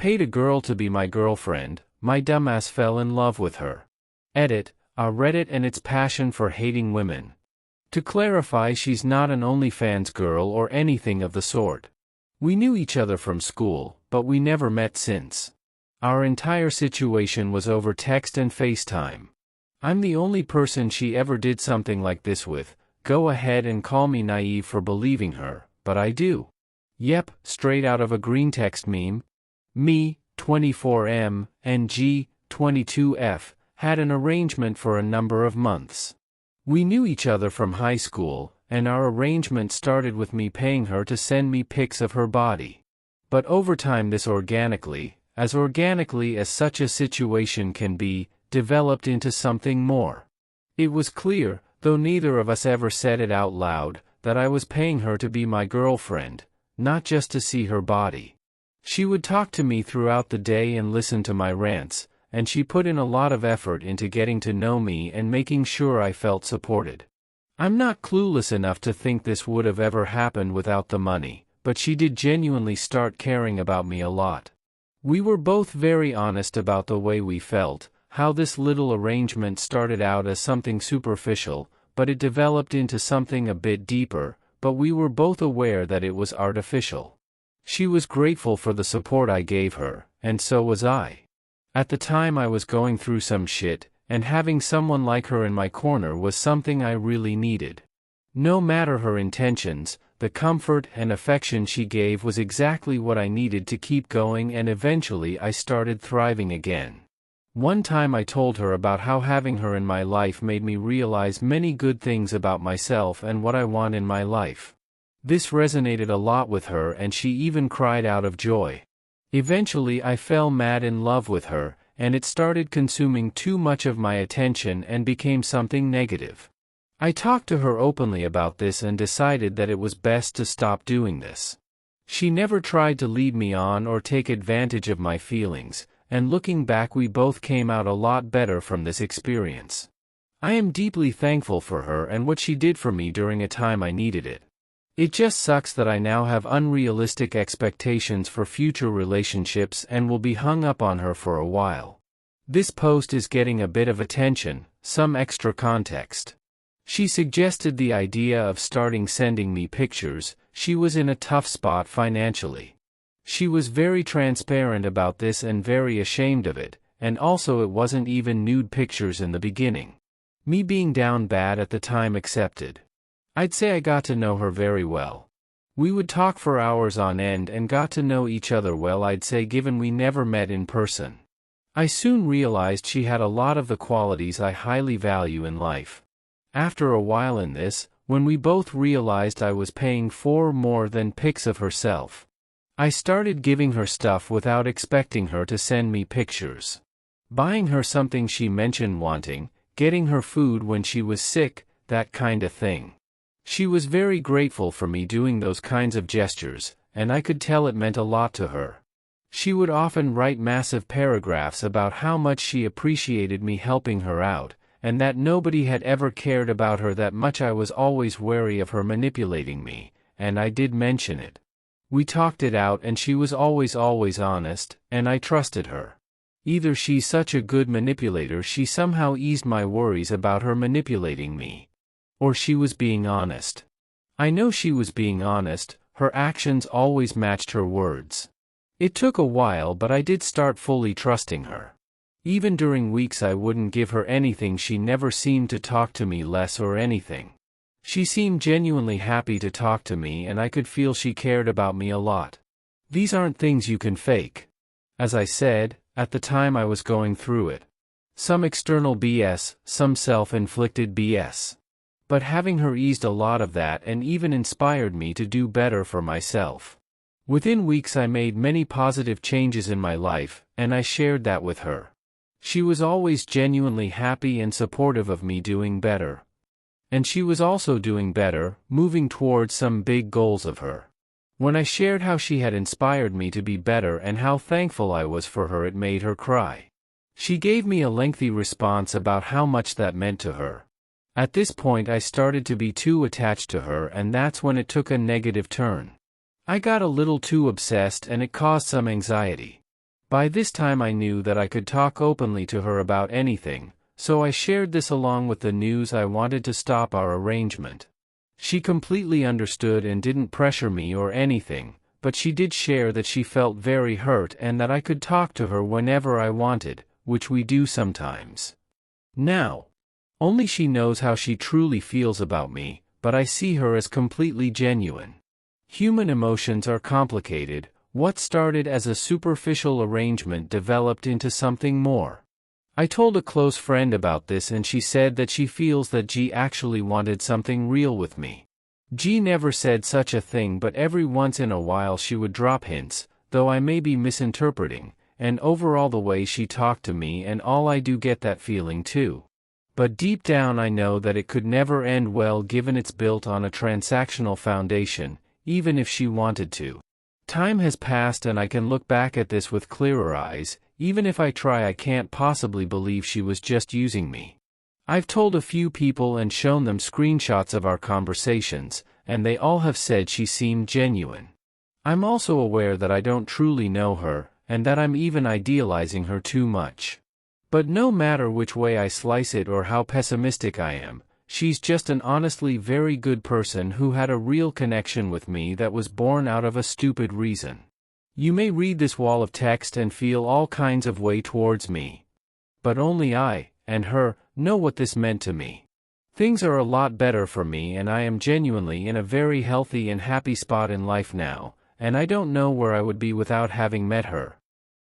paid a girl to be my girlfriend, my dumbass fell in love with her. Edit, Reddit and its passion for hating women. To clarify, she's not an OnlyFans girl or anything of the sort. We knew each other from school, but we never met since. Our entire situation was over text and FaceTime. I'm the only person she ever did something like this with. Go ahead and call me naive for believing her, but I do. Yep, straight out of a green text meme. Me, 24M, and G, 22F, had an arrangement for a number of months. We knew each other from high school, and our arrangement started with me paying her to send me pics of her body. But over time this organically as such a situation can be, developed into something more. It was clear, though neither of us ever said it out loud, that I was paying her to be my girlfriend, not just to see her body. She would talk to me throughout the day and listen to my rants, and she put in a lot of effort into getting to know me and making sure I felt supported. I'm not clueless enough to think this would have ever happened without the money, but she did genuinely start caring about me a lot. We were both very honest about the way we felt, how this little arrangement started out as something superficial, but it developed into something a bit deeper, but we were both aware that it was artificial. She was grateful for the support I gave her, and so was I. At the time I was going through some shit, and having someone like her in my corner was something I really needed. No matter her intentions, the comfort and affection she gave was exactly what I needed to keep going, and eventually I started thriving again. One time I told her about how having her in my life made me realize many good things about myself and what I want in my life. This resonated a lot with her and she even cried out of joy. Eventually I fell mad in love with her, and it started consuming too much of my attention and became something negative. I talked to her openly about this and decided that it was best to stop doing this. She never tried to lead me on or take advantage of my feelings, and looking back we both came out a lot better from this experience. I am deeply thankful for her and what she did for me during a time I needed it. It just sucks that I now have unrealistic expectations for future relationships and will be hung up on her for a while. This post is getting a bit of attention, some extra context. She suggested the idea of starting sending me pictures. She was in a tough spot financially. She was very transparent about this and very ashamed of it, and also it wasn't even nude pictures in the beginning. Me being down bad at the time accepted. I'd say I got to know her very well. We would talk for hours on end and got to know each other well, I'd say, given we never met in person. I soon realized she had a lot of the qualities I highly value in life. After a while in this, when we both realized I was paying for more than pics of herself, I started giving her stuff without expecting her to send me pictures. Buying her something she mentioned wanting, getting her food when she was sick, that kind of thing. She was very grateful for me doing those kinds of gestures, and I could tell it meant a lot to her. She would often write massive paragraphs about how much she appreciated me helping her out, and that nobody had ever cared about her that much. I was always wary of her manipulating me, and I did mention it. We talked it out and she was always honest, and I trusted her. Either she's such a good manipulator she somehow eased my worries about her manipulating me, or she was being honest. I know she was being honest, her actions always matched her words. It took a while, but I did start fully trusting her. Even during weeks I wouldn't give her anything, she never seemed to talk to me less or anything. She seemed genuinely happy to talk to me and I could feel she cared about me a lot. These aren't things you can fake. As I said, at the time I was going through it. Some external BS, some self-inflicted BS. But having her eased a lot of that and even inspired me to do better for myself. Within weeks I made many positive changes in my life, and I shared that with her. She was always genuinely happy and supportive of me doing better. And she was also doing better, moving towards some big goals of her. When I shared how she had inspired me to be better and how thankful I was for her, it made her cry. She gave me a lengthy response about how much that meant to her. At this point I started to be too attached to her, and that's when it took a negative turn. I got a little too obsessed and it caused some anxiety. By this time I knew that I could talk openly to her about anything, so I shared this along with the news I wanted to stop our arrangement. She completely understood and didn't pressure me or anything, but she did share that she felt very hurt and that I could talk to her whenever I wanted, which we do sometimes. Now, only she knows how she truly feels about me, but I see her as completely genuine. Human emotions are complicated. What started as a superficial arrangement developed into something more. I told a close friend about this and she said that she feels that G actually wanted something real with me. G never said such a thing, but every once in a while she would drop hints, though I may be misinterpreting, and overall the way she talked to me and all, I do get that feeling too. But deep down I know that it could never end well given it's built on a transactional foundation, even if she wanted to. Time has passed and I can look back at this with clearer eyes. Even if I try, I can't possibly believe she was just using me. I've told a few people and shown them screenshots of our conversations, and they all have said she seemed genuine. I'm also aware that I don't truly know her, and that I'm even idealizing her too much. But no matter which way I slice it or how pessimistic I am, she's just an honestly very good person who had a real connection with me that was born out of a stupid reason. You may read this wall of text and feel all kinds of way towards me. But only I, and her, know what this meant to me. Things are a lot better for me and I am genuinely in a very healthy and happy spot in life now, and I don't know where I would be without having met her.